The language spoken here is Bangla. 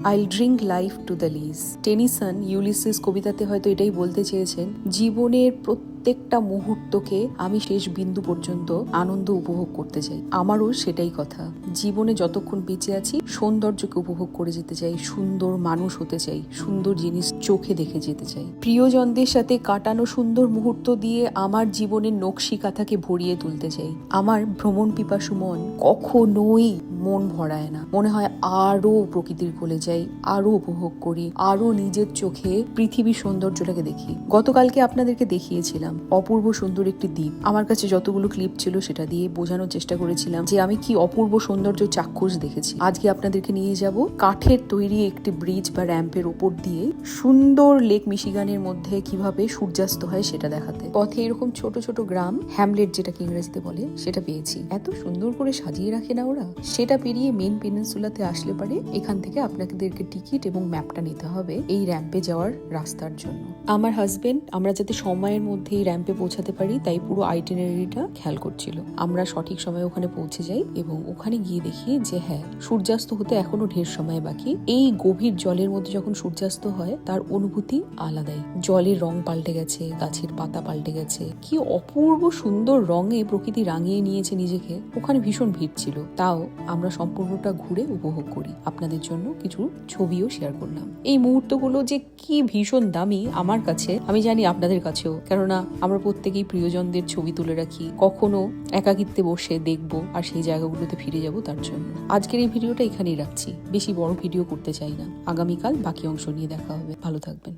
আইল drink life to the lees. Tennyson Ulysses কবিতাতে হয়তো এটাই বলতে চেয়েছেন, জীবনের প্রত্যেকটা মুহূর্তকে আমি শেষ বিন্দু পর্যন্ত আনন্দ উপভোগ করতে চাই। আমারও সেটাই কথা। জীবনে যতক্ষণ বেঁচে আছি সৌন্দর্যকে উপভোগ করে যেতে চাই, সুন্দর মানুষ হতে চাই, সুন্দর জিনিস চোখে দেখে যেতে চাই। প্রিয়জনদের সাথে কাটানো সুন্দর মুহূর্ত দিয়ে আমার জীবনের নকশি কাঁথাকে ভরিয়ে তুলতে চাই। আমার ভ্রমণ পিপাসু মন কখনোই মন ভরায় না। মনে হয় আরো প্রকৃতির কোলে যাই, আরো উপভোগ করি, আরো নিজের চোখে পৃথিবীর সৌন্দর্যটাকে দেখি। গতকালকে আপনাদেরকে দেখিয়েছিলাম অপূর্ব সুন্দর একটি দ্বীপ। আমার কাছে যতগুলো ক্লিপ ছিল সেটা দিয়ে বোঝানোর চেষ্টা করেছিলাম যে আমি কি অপূর্ব সৌন্দর্য চাক্ষুষ দেখেছি। আজকে আপনাদেরকে নিয়ে যাব কাঠের তৈরি একটি ব্রিজ বা র্যাম্পের ওপর দিয়ে সুন্দর লেক মিশিগানের মধ্যে কিভাবে সূর্যাস্ত হয় সেটা দেখাতে। পথে এরকম ছোট ছোট গ্রাম, হ্যামলেট যেটাকে ইংরেজিতে বলে, সেটা পেয়েছি। এত সুন্দর করে সাজিয়ে রাখে না ওরা। সেটা পেরিয়ে মেন পেনিনসুলাতে আসলে পারে এখান থেকে আপনাদেরকে টিকিট এবং ম্যাপটা নিতে হবে এই র্যাম্পে যাওয়ার রাস্তার জন্য। আমার হাজবেন্ড আমরা যাতে সময়ের মধ্যে এই র্যাম্পে পৌঁছাতে পারি তাই পুরো আইটিনারিটা খেয়াল করছিল। আমরা সঠিক সময়ে ওখানে পৌঁছে যাই এবং ওখানে গিয়ে দেখি যে হ্যাঁ, সূর্যাস্ত হতে এখনো ঢের সময় বাকি। এই গভীর জলের মধ্যে যখন সূর্যাস্ত হয় তার অনুভূতি আলাদাই। জলের রং পাল্টে গেছে, গাছের পাতা পাল্টে গেছে, কি অপূর্ব সুন্দর রঙে প্রকৃতি রাঙিয়ে নিয়েছে নিজেকে। ওখানে ভীষণ ভিড় ছিল, তাও আমরা সম্পূর্ণটা ঘুরে উপভোগ করি। আপনাদের জন্য কিছু ছবিও শেয়ার করলাম। এই মুহূর্তগুলো যে কি ভীষণ দামি আমার কাছে, আমি জানি আপনাদের কাছেও, কেননা আমরা প্রত্যেকেই প্রিয়জনদের ছবি তুলে রাখি, কখনো একাকিত্বে বসে দেখবো আর সেই জায়গাগুলোতে ফিরে যাব তার জন্য। আজকের এই ভিডিওটা এখানেই রাখছি, বেশি বড় ভিডিও করতে চাই না। আগামীকাল বাকি অংশ নিয়ে দেখা হবে। ভালো থাকবেন।